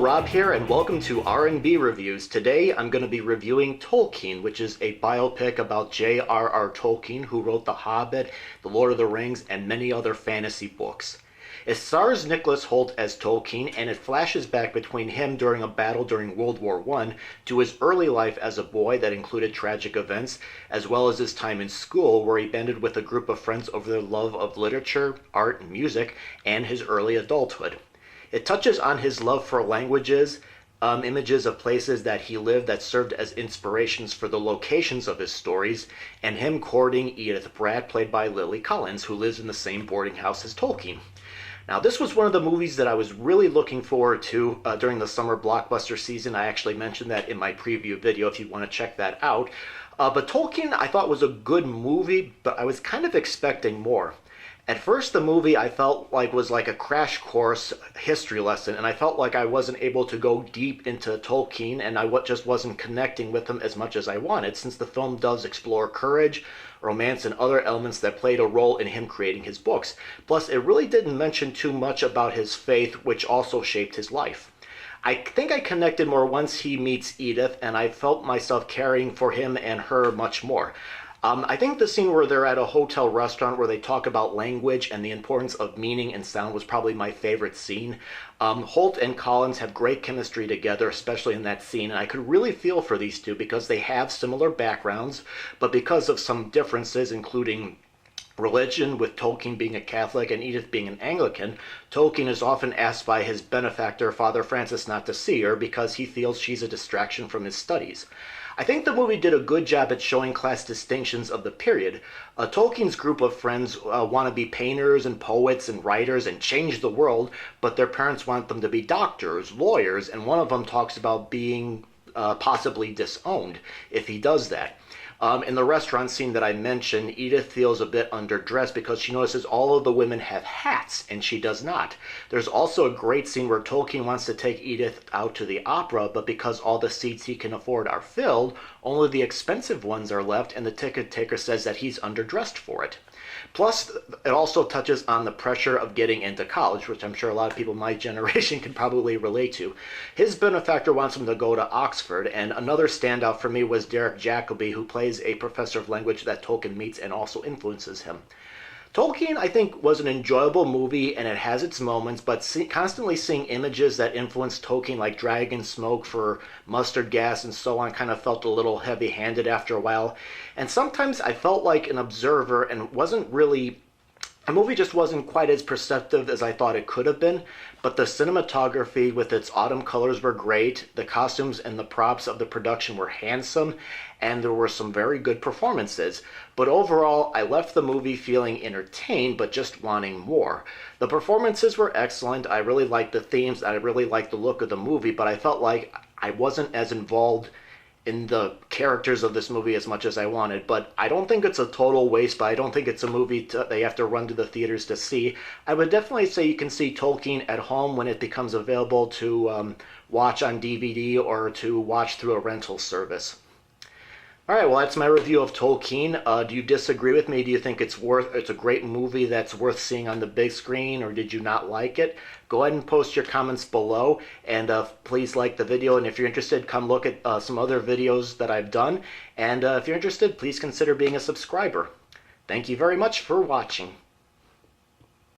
Rob here, and welcome to R&B Reviews. Today I'm going to be reviewing Tolkien, which is a biopic about J.R.R. Tolkien, who wrote The Hobbit, The Lord of the Rings, and many other fantasy books. It stars Nicholas Hoult as Tolkien, and it flashes back between him during a battle during World War I to his early life as a boy that included tragic events, as well as his time in school where he banded with a group of friends over their love of literature, art, and music, and his early adulthood. It touches on his love for languages, images of places that he lived that served as inspirations for the locations of his stories, and him courting Edith Bratt, played by Lily Collins, who lives in the same boarding house as Tolkien. Now, this was one of the movies that I was really looking forward to during the summer blockbuster season. I actually mentioned that in my preview video if you want to check that out. But Tolkien, I thought, was a good movie, but I was kind of expecting more. At first, the movie I felt like was like a crash course history lesson, and I felt like I wasn't able to go deep into Tolkien, and I just wasn't connecting with him as much as I wanted, since the film does explore courage, romance, and other elements that played a role in him creating his books. Plus, it really didn't mention too much about his faith, which also shaped his life. I think I connected more once he meets Edith, and I felt myself caring for him and her much more. I think the scene where they're at a hotel restaurant where they talk about language and the importance of meaning and sound was probably my favorite scene. Hoult and Collins have great chemistry together, especially in that scene, and I could really feel for these two because they have similar backgrounds, but because of some differences, including religion, with Tolkien being a Catholic and Edith being an Anglican, Tolkien is often asked by his benefactor, Father Francis, not to see her because he feels she's a distraction from his studies. I think the movie did a good job at showing class distinctions of the period. Tolkien's group of friends want to be painters and poets and writers and change the world, but their parents want them to be doctors, lawyers, and one of them talks about being possibly disowned if he does that. In the restaurant scene that I mentioned, Edith feels a bit underdressed because she notices all of the women have hats and she does not. There's also a great scene where Tolkien wants to take Edith out to the opera, but because all the seats he can afford are filled, only the expensive ones are left, and the ticket taker says that he's underdressed for it. Plus, it also touches on the pressure of getting into college, which I'm sure a lot of people my generation can probably relate to. His benefactor wants him to go to Oxford, and another standout for me was Derek Jacobi, who plays a professor of language that Tolkien meets and also influences him. Tolkien, I think, was an enjoyable movie, and it has its moments, but constantly seeing images that influenced Tolkien, like dragon smoke for mustard gas and so on, kind of felt a little heavy-handed after a while. And sometimes I felt like an observer and the movie just wasn't quite as perceptive as I thought it could have been, but the cinematography with its autumn colors were great, the costumes and the props of the production were handsome, and there were some very good performances. But overall, I left the movie feeling entertained, but just wanting more. The performances were excellent, I really liked the themes, I really liked the look of the movie, but I felt like I wasn't as involved in the characters of this movie as much as I wanted. But I don't think it's a total waste, but I don't think it's a movie they have to run to the theaters to see. I would definitely say you can see Tolkien at home when it becomes available to watch on DVD or to watch through a rental service. Alright, well, that's my review of Tolkien. Do you disagree with me? Do you think it's a great movie that's worth seeing on the big screen, or did you not like it? Go ahead and post your comments below, and please like the video, and if you're interested, come look at some other videos that I've done, and if you're interested, please consider being a subscriber. Thank you very much for watching.